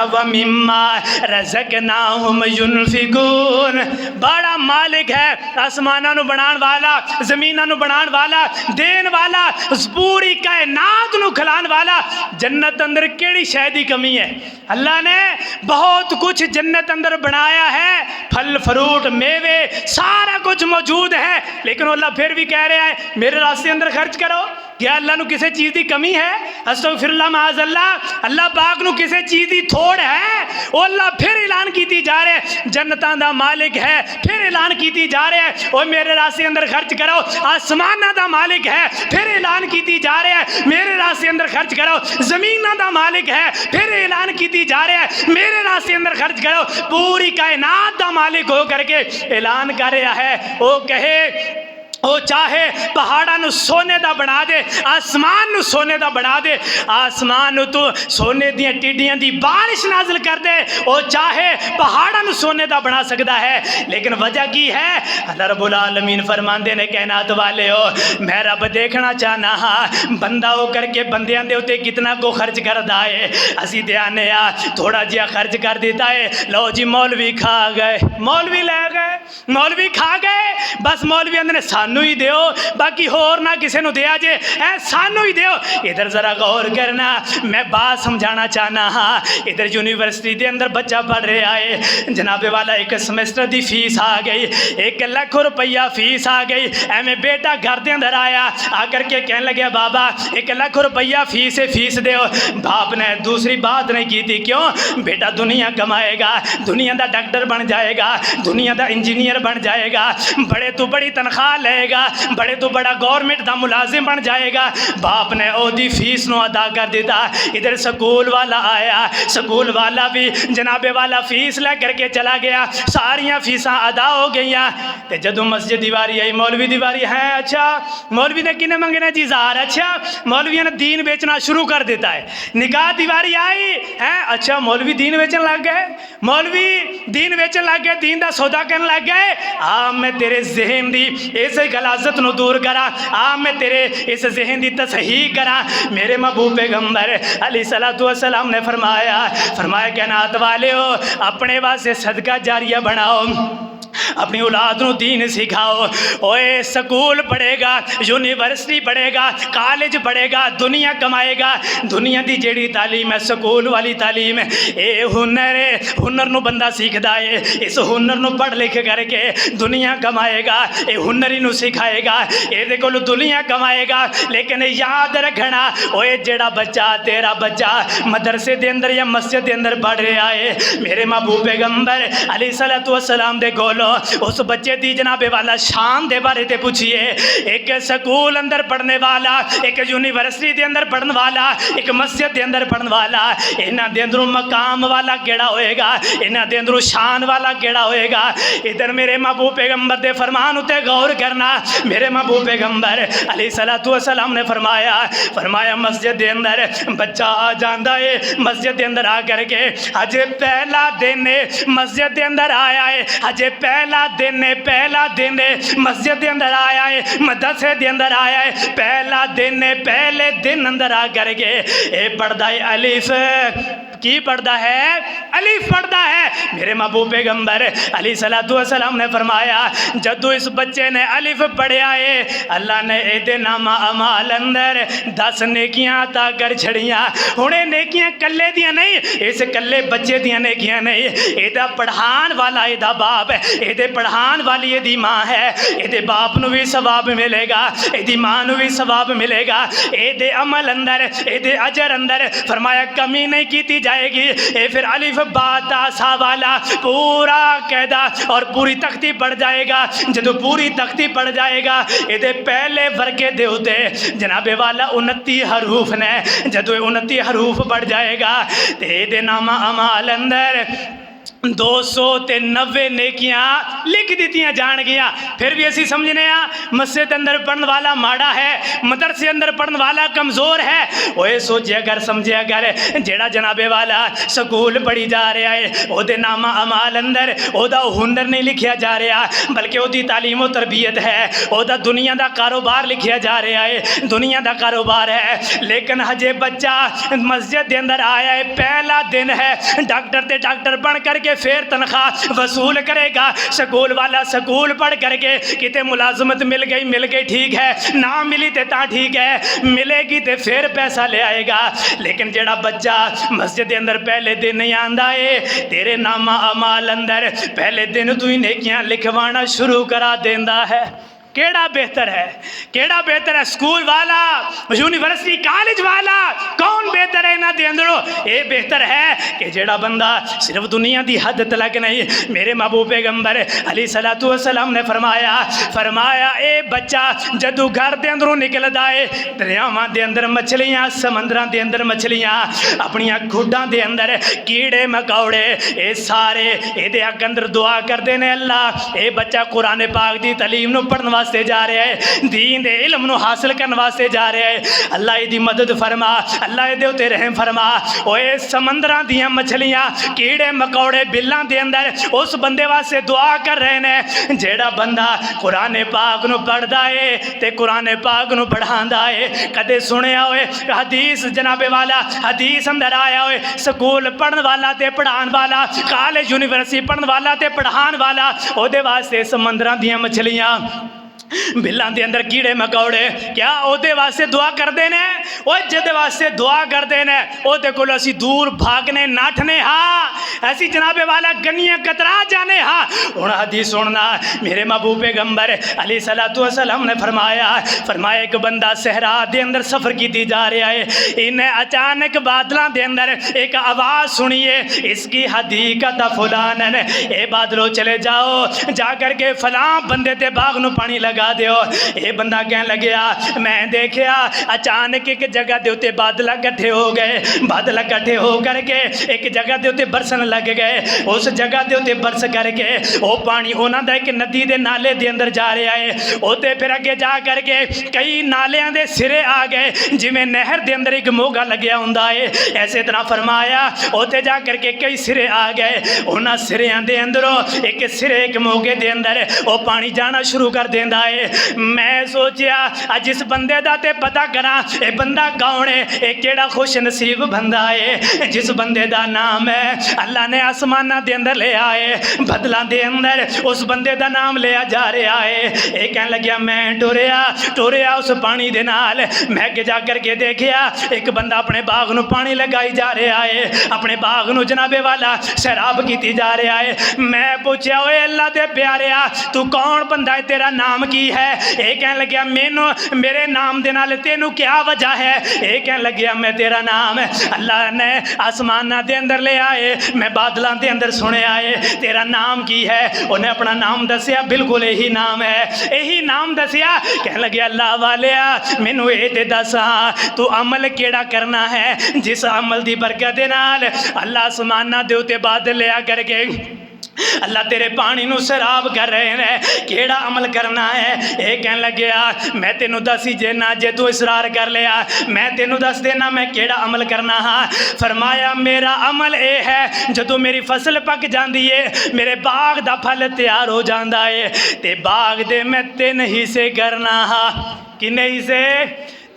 وَمِمَّا رَزَقْنَاهُمْ يُنْفِقُونَ, بڑا مالک ہے, آسماناں نو بنان والا, زمیناں نو بنان والا, دین والا, پوری کائنات نو کھلان والا. جنت اندر کیڑی شے دی کمی ہے؟ اللہ نے بہت کچھ جنت اندر بنایا ہے, پھل فروٹ میوے سارا کچھ موجود ہے, لیکن اللہ پھر بھی کہہ رہا ہے میرے راستے اندر خرچ کرو. کیا اللہ نو کسی چیز دی کمی ہے؟ استغفر اللہ معاذ اللہ, اللہ پاک نو کسی چیز دی تھوڑ ہے؟ او اللہ پھر اعلان کیتی جا رہے ہیں جنتاں دا مالک ہے, پھر اعلان کیتی جا رہے ہیں او میرے راستے اندر خرچ کرو. آسماناں دا مالک ہے, پھر اعلان کیتی جا رہے ہیں میرے راستے راستے اندر خرچ کرو، زمیناں دا مالک ہے، پھر اعلان کیتی جا رہا ہے میرے راستے اندر خرچ کرو، پوری کائنات دا مالک ہو کر کے اعلان کر رہا ہے، وہ کہے وہ چاہے پہاڑاں نو سونے دا بنا دے، آسمان نو سونے دا بنا دے، آسمان نو تو سونے دیاں ٹیڈیاں دی بارش نازل کر دے، وہ چاہے پہاڑاں نو سونے دا بنا سکتا ہے، لیکن وجہ کی ہے؟ اللہ رب العالمین فرماندے نے کائنات والے ہو میں رب دیکھنا چاہنا ہاں بندہ ہو کر کے بندیاں دے ہوتے کتنا کو خرچ کردا ہے، اسی تے آنے آ تھوڑا جہا خرچ کر دیتا ہے، لو جی مولوی کھا گئے، مولوی لے گئے، مولوی کھا گئے، بس مولوی اندر سانو ہی دیو باقی ہور نہ کسے نو دیا جے، اے سانو ہی دیو۔ ادھر ذرا غور کرنا، میں بات سمجھانا چاہنا ہاں، ادھر یونیورسٹی دے اندر بچہ پڑھ رہے آئے، جناب والا ایک سمیسٹر دی فیس آ گئی، 1 لاکھ روپیہ فیس آ گئی، اے میں بیٹا گھر دے اندر آیا، آ کر کے کہنے لگیا بابا 1 لاکھ روپیہ فیس ہے، فیس دیو۔ باپ نے دوسری بات نہیں کی تھی، کیوں؟ بیٹا دنیا کمائے گا، دنیا دا ڈاکٹر بن جائے گا، دنیا دا انجینئر بن جائے گا، بڑے تو بڑی تنخواہ لے گا، بڑے تو بڑا گورنمنٹ دا ملازم بن جائے گا۔ باپ نے او دی فیس نو ادا کر دیتا۔ ادھر سکول والا آیا، سکول والا بھی جناب والا فیس لے کر کے چلا گیا، ساریاں فیساں ادا ہو گئیاں۔ تے جدو مسجد دیواری آئی، مولوی دیواری ہے، اچھا مولوی نے کنے منگنا جی زار، اچھا مولوی نے دین بیچنا شروع کر دیتا ہے۔ نکاح دیواری آئی ہے، اچھا مولوی دین بیچن لگ گئے، مولوی دین بیچن لگ گئے، دین دا سودا کرنے لگ گئے۔ میں تیرے ذہن دی اس غلاظت نو دور کرا، میں تیرے اس ذہن دی تصحیح کرا۔ میرے محبوب پیغمبر علیہ الصلوۃ والسلام نے فرمایا کائنات والے ہو اپنے واسطے صدقہ جاریہ بناؤ، اپنی اولاد نو دین سکھاؤ۔ اوے سکول پڑھے گا، یونیورسٹی پڑھے گا، کالج پڑھے گا، دنیا کمائے گا، دنیا دی جیڑی تعلیم ہے سکول والی تعلیم ہے، اے ہنر نو بندہ سیکھدا ہے، اس ہنر نو پڑھ لکھ کر کے دنیا کمائے گا، اے ہنر ہی نو سکھائے گا، اے دے کول دنیا کمائے گا۔ لیکن یاد رکھنا اوے جیڑا بچہ تیرا بچہ مدرسے دے اندر یا مسجد دے اندر پڑھ رہا ہے، میرے محبوب پیغمبر علیہ الصلوۃ والسلام دے کولو اس بچے دی جناب والا شان دے بارے تے پوچھئے۔ ایک سکول اندر پڑھنے والا، ایک یونیورسٹی دے اندر پڑھنے والا، ایک مسجد دے اندر پڑھنے والا، انہاں دے اندروں مقام والا کیڑا ہوئے گا، انہاں دے اندروں شان والا کیڑا ہوئے گا۔ ادھر میرے محبوب پیغمبر دے فرمان اتے غور کرنا۔ میرے محبوب پیغمبر علیہ الصلوۃ والسلام نے فرمایا مسجد دے اندر بچہ آ جاندا ہے، مسجد دے اندر آ کر کے اجے پہلا دن مسجد دے اندر آیا ہے، اجے پہلا دن مسجد دے اندر آیا ہے، مدرسے دے اندر آیا ہے، پہلا دن پہلے دن اندر آ کر کے اے پڑھدا ہے الف، کی پڑھدا ہے؟ الف پڑھدا ہے۔ میرے محبوب پیغمبر علیہ الصلوۃ والسلام نے فرمایا جدو اس بچے نے الف پڑھیا ہے اللہ نے اے دے نامہ اعمال اندر 10 نیکیاں عطا کر چھڑیاں۔ ہنے نیکیاں کلے دیاں نہیں، اس کلے بچے دیاں نیکیاں نہیں، اے دا پڑھان والا اے دا باپ ہے، اے دے پڑھان والی اے دی ماں ہے، اے دے باپ نو بھی ثواب ملے گا، اے دی ماں نو بھی ثواب ملے گا، اے دے عمل اندر، اے دے اجر اندر فرمایا کمی نہیں کیتی جائے گی۔ اے پھر الف با تا سا والا پورا قاعدہ اور پوری تختی پڑھ جائے گا۔ جدو پوری تختی پڑھ جائے گا اے دے پہلے ورقے دے ہوتے جناب والا 29 حروف نے، جدو 29 حروف پڑھ جائے گا تے دے نامہ اعمال اندر 290 نیکیاں لکھ دیتیاں جان گیا۔ پھر بھی اسی سمجھنے مسجد اندر پڑھن والا ماڑا ہے، مدرسے اندر پڑھن والا کمزور ہے۔ اوے سوچے اگر سمجھے اگر جیڑا جناب والا سکول پڑھی جا رہا ہے او دے نامہ اعمال اندر او دا ہنر نہیں لکھیا جا رہا بلکہ او دی تعلیم و تربیت ہے، او دا دنیا دا کاروبار لکھیا جا رہا ہے، دنیا دا کاروبار ہے۔ لیکن ہجے بچہ مسجد دے اندر آیا ہے، پہلا دن ہے، ڈاکٹر تے ڈاکٹر بن کر کے پھر تنخواہ وصول کرے گا۔ سکول والا سکول پڑھ کر کے کتے ملازمت مل گئی ٹھیک ہے، نہ ملی تے تا ٹھیک ہے، ملے گی تے پھر پیسہ لے آئے گا۔ لیکن جڑا بچہ مسجد اندر پہلے دن نہیں آندا ہے تیرے نامہ اعمال اندر پہلے دن تو ہی نیکیاں لکھوانا شروع کرا دیندا ہے۔ کیڑا بہتر ہے؟ کیڑا بہتر ہے؟ سکول والا، یونیورسٹی کالج والا؟ کون بہتر ہے انہاں دے اندروں؟ یہ بہتر ہے کہ جڑا بندہ صرف دنیا دی حد تلک نہیں، میرے محبوب پیغمبر علیہ الصلوۃ والسلام نے فرمایا اے بچہ جدو گھر دے اندروں نکلدا ہے، دریاواں دے اندر مچھلیاں، سمندراں دے اندر مچھلیاں، اپنی کھڈاں دے اندر کیڑے مکوڑے، اے سارے اے دے اندر دعا کردے نے اللہ اے بچہ قرآن پاک دی تعلیم نو پڑھن واسطے جا رہا ہے، دین دے علم نو حاصل کرن واسطے جا رہا ہے، اللہ اے دی مدد فرما، اللہ اے دے اوتے رحم فرما۔ اوے سمندراں دیاں مچھلیاں، کیڑے مکوڑے بلاں دے اندر اس بندے واسطے دعا کر رہے نے جیڑا بندہ قرآن پاک نو پڑھدا ہے تے قرآن پاک نو پڑھاندا ہے۔ کدے سنیا ہوئے حدیث جناب والا، حدیث اندر آیا ہوئے سکول پڑھن والا تے پڑھان والا، کالج یونیورسٹی پڑھن والا تے پڑھان والا، او دے واسطے سمندراں دیاں مچھلیاں، بلاں دے اندر کیڑے مکوڑے، کیا او دے واسطے دعا کر دینے؟ او جدے واسطے دعا کر دینے او دے کول اسی دور بھاگنے ناٹھنے ہاں، ایسی جناب والا گنیاں کترا جانے ہاں۔ ان حدیث سننا میرے محبوب پیغمبر علیہ الصلوۃ والسلام نے فرمایا ایک بندہ صحرا دے اندر سفر کیتی جا رہا ہے، انہیں اچانک بادلاں دے اندر ایک آواز سنیے، اس کی حدیقت فلانن، اے بادلو چلے جاؤ، جا کر کے فلاں بندے تے باغ نو پانی لگا دیو۔ اے بندہ کہنے لگیا میں دیکھیا اچانک ایک جگہ دے اتے بادل اکٹھے ہو گئے، بادل اکٹھے ہو کر کے ایک جگہ دے اتے برسن لگ گئے، اس جگہ دے اتے برس کر کے وہ پانی ہونا دا ایک ندی دے نالے دے اندر جا رہا ہے، اوتے پھر اگے جا کر کے کئی نالیاں دے سرے آ گئے، جویں نہر دے اندر ایک موگا لگیا ہوندا ہے، ایسے طرح فرمایا اوتے جا کر کے کئی سرے آ گئے، انہاں سریاں دے اندروں ایک سرے ایک موگے دے اندر وہ پانی جانا شروع کر دیندا ہے۔ میں سوچیا جس بندے دا تے پتہ کراں اے بندہ کون ہے، اے کیڑا خوش نصیب بندہ ہے جس بندے دا نام ہے اللہ نے آسمانہ دے اندر لے آئے، بدلاں دے اندر اس بندے دا نام لیا جا رہا ہے۔ اے کہنے لگیا میں ٹوریا اس پانی دے نال، میں کہ جا کر کے دیکھیا ایک بندہ اپنے باغ نو پانی لگائی جا رہا ہے، اپنے باغ نو جناب والا سیراب کیتی جا رہا ہے۔ میں پوچھیا اوے اللہ دے پیاریا تو کون بندہ ہے، تیرا نام کی ہے؟ اے کہنے لگیا میرے نام دے نال تینوں کیا وجہ ہے؟ اے کہنے لگیا میں تیرا نام اللہ نے آسمانہ دے اندر لے آئے، میں بادلاں دے اندر سنے آئے، تیرا نام کی ہے؟ انہیں اپنا نام دسیا، بالکل یہی نام ہے، یہی نام دسیا۔ کہنے لگیا اللہ والیا مینوں اے تے دس ہاں تو عمل کیڑا کرنا ہے جس عمل دی برکت دے نال اللہ آسمانہ دے اوتے بادل لیا کر کے اللہ تیرے پانی نو سراب کر رہے ہیں، کیڑا عمل کرنا ہے؟ اے کہنے لگیا میں تینوں دسی جینا جے تو اصرار کر لیا میں تینوں دس دینا میں کیڑا عمل کرنا ہاں۔ فرمایا میرا عمل اے ہے جدو میری فصل پک جاندی ہے، میرے باغ دا پھل تیار ہو جاندا ہے تے باغ دے میں 3 حصے کرنا ہاں۔ کنے حصے؟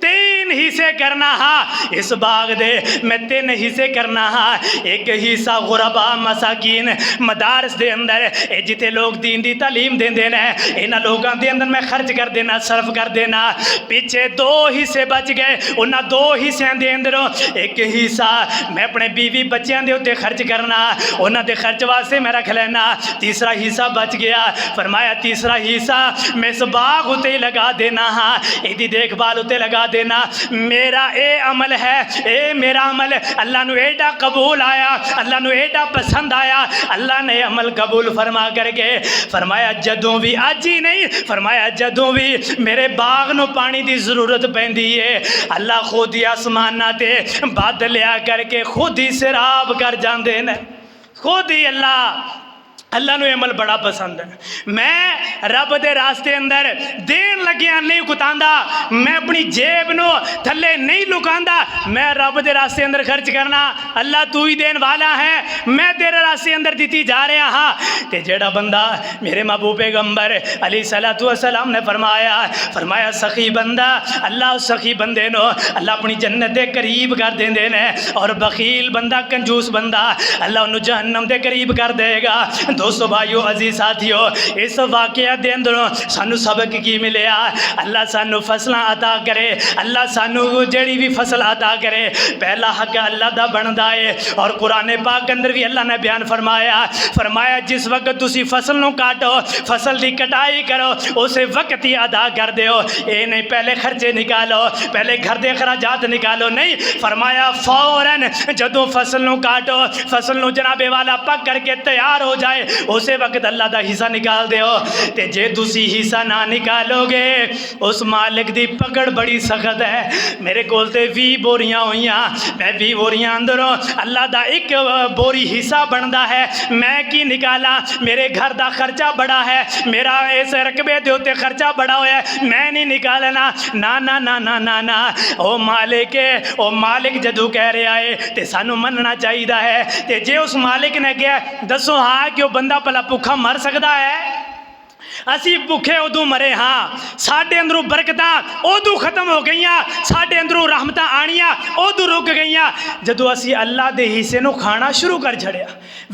3 حصے کرنا ہاں، اس باغ دے میں 3 حصے کرنا ہاں۔ ایک حصہ غرباء مساکین مدارس دے اندر جتے لوگ دین دی تعلیم دین دینا ہے انہاں لوگاں دے اندر میں خرچ کر دینا، صرف کر دینا۔ پیچھے 2 حصے بچ گئے، انہاں 2 حصیاں دے اندروں ایک حصہ میں اپنے بیوی بچیاں دے اتے خرچ کرنا، انہاں دے خرچ واسطے میں رکھ لینا۔ تیسرا حصہ بچ گیا، فرمایا تیسرا حصہ میں اس باغ اتے لگا دینا ہاں، ایدی دیکھ بھال اتے لگا دینا۔ میرا اے عمل ہے، اے میرا عمل اللہ نو ایڈا قبول آیا، اللہ نو ایڈا پسند آیا، اللہ نے عمل قبول فرما کر کے فرمایا جدوں بھی اج ہی نہیں، فرمایا جدوں بھی میرے باغ نو پانی دی ضرورت پیندی ہے اللہ خود ہی آسمانہ تے بادل لیا کر کے خود ہی سراب کر جاندے نے، خود ہی اللہ نو عمل بڑا پسند ہے۔ میں رب دے راستے اندر دین لگیا نہیں کتاندا، میں اپنی جیب نو تھلے نہیں لکاندا، میں رب دے راستے اندر خرچ کرنا، اللہ تو ہی دین والا ہے، میں تیرے راستے اندر دیتی جا رہا ہاں۔ تے جیڑا بندہ میرے محبوب پیغمبر علیہ الصلوۃ والسلام نے فرمایا سخی بندہ، اللہ اس سخی بندے نو اللہ اپنی جنت دے قریب کر دیندے نے، اور بخیل بندہ کنجوس بندہ اللہ انہوں جہنم دے قریب کر دے گا۔ دوستو بھائیو عزیز ساتھیو اس واقعہ دے اندروں سانو سبق کی ملیا اللہ سانو فصلاں عطا کرے اللہ سانو جڑی بھی فصل عطا کرے پہلا حق اللہ دا بندا ہے اور قرآن پاک اندر بھی اللہ نے بیان فرمایا جس وقت تسی فصل نو کاٹو فصل دی کٹائی کرو اسے وقت ہی ادا کر دیو اے نہیں پہلے خرچے نکالو پہلے گھر دے اخراجات نکالو نہیں فرمایا فوراً جدوں فصل نو کاٹو فصل نو جناب والا پک کر کے تیار ہو جائے اسے وقت اللہ دا حصہ نکال دیو تے جے تسی حصہ نہ نکالو گے اس مالک دی پکڑ بڑی سخت ہے میرے کول تے 20 بوریاں ہوئیاں میں 20 بوریاں اندروں اللہ دا ایک بوری حصہ بندا ہے میں کی نکالا میرے گھر دا خرچہ بڑا ہے میرا اس رقبے دے اوتے خرچہ بڑا ہویا ہے میں نہیں نکالنا نا نا نا نا نا نا او مالک جدو کہہ رہا ہے تے سانو مننا چاہیے ہے تے جے اس مالک نے کہا دسو ہاں کہ وہ بندہ پلا بھوکا مر سکتا ہے اسی بھوکے ادو مرے ہاں ساڈے اندروں برکتاں ادو ختم ہو گئیاں ساڈے اندروں رحمتاں آنیاں ادو رک گئیاں جدو اسی اللہ دے حصے نو کھانا شروع کر چھڑیا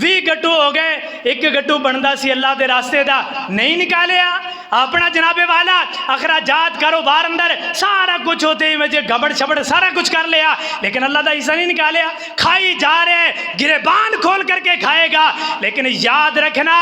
20 گٹو ہو گئے ایک گٹو بندا سی اللہ دے راستے دا نہیں نکالیا اپنا جناب والا اخراجات کاروبار اندر سارا کچھ ہوتے ہی وجہ گبڑ شبڑ سارا کچھ کر لیا لیکن اللہ دا حصہ نہیں نکالیا کھائی جا رہے گریبان کھول کر کے کھائے گا لیکن یاد رکھنا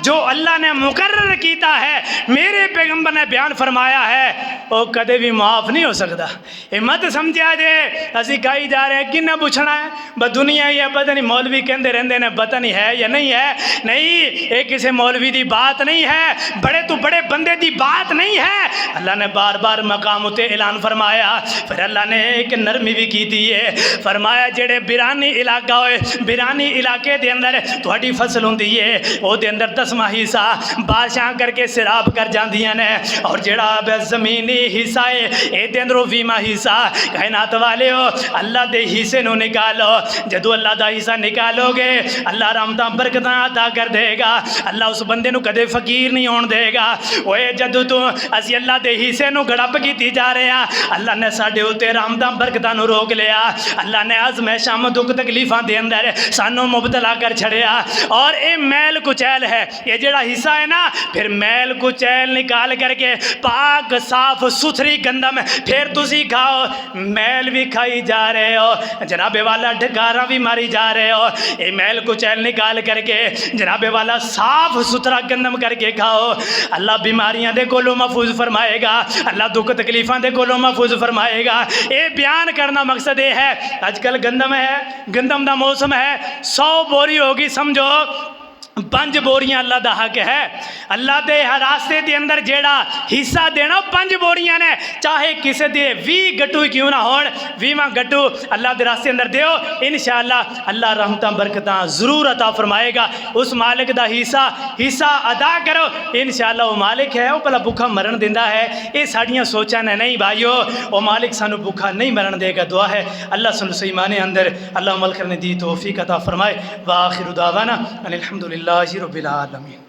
جو اللہ نے مقرر کیتا ہے میرے پیغمبر نے بیان فرمایا ہے وہ کدے بھی معاف نہیں ہو سکتا یہ مت سمجھا جے اسی کھائی جا رہے ہیں کنہ پوچھنا ہے بس دنیا ہی ہے پتہ نہیں مولوی کہندے رہندے نے پتہ نہیں ہے یا نہیں ہے نہیں یہ کسی مولوی دی بات نہیں ہے بڑے تو بڑے بندے دی بات نہیں ہے اللہ نے بار بار مقام اتے اعلان فرمایا پھر اللہ نے ایک نرمی بھی کی دی ہے فرمایا جڑے بیرانی علاقہ ہوئے بیرانی علاقے دے اندر تھوڑی فصل ہوندی ہے وہ دے اندر 10واں حصہ بادشاہ کر کے سراب کر جاندیاں نے اور جڑا زمینی حصہ ہے اے دے اندر 20واں حصہ کائنات والے ہو اللہ دے حصے نو نکالو جدو اللہ دا حصہ نکالو گے اللہ رحمتاں برکتاں عطا کر دے گا اللہ اس بندے نو کدے فقیر نہیں ہون دے گا اوے جدو تو اسی اللہ دے حصے نو گڑپ کیتی جا رہے ہیں اللہ نے ساڈے اوتے رحمتاں برکتاں نو روک لیا اللہ نے آزمائشاں دکھ تکلیفاں دے اندر سانو مبتلا کر چھڑیا اور اے میل کچیل ہے یہ جڑا حصہ ہے نا پھر میل کچیل نکال کر کے پاک صاف ستھری گندم پھر تسی کھاؤ میل بھی کھائی جا رہے ہو جناب والا ڈھکارا بھی ماری جا رہے ہو اے میل کچیل نکال کر کے جناب والا صاف ستھرا گندم کر کے کھاؤ اللہ بیماریاں دے کولو محفوظ فرمائے گا اللہ دکھ تکلیفاں دے کولو محفوظ فرمائے گا اے بیان کرنا مقصد یہ ہے آج کل گندم ہے گندم دا موسم ہے 100 بوری ہوگی سمجھو 5 بوریاں اللہ دا حق ہے اللہ دے راستے دے اندر جیڑا حصہ دینا 5 بوریاں نے چاہے کسے دے 20 گٹو کیوں نہ ہون 20واں گٹو اللہ دے راستے اندر دیو انشاءاللہ اللہ رحمتاں برکتاں ضرور عطا فرمائے گا اس مالک دا حصہ ادا کرو انشاءاللہ وہ مالک ہے وہ پہلا بھوکا مرن دیندا ہے یہ ساڑیاں سوچاں نے نہیں بھائیو وہ مالک سانو بھوکا نہیں مرن دے گا دعا ہے اللہ سانو صحیح معنی اندر اللہ عمل کرنے دی توفیق عطا فرمائے وآخر دعوانا الحمدللہ رب العالمین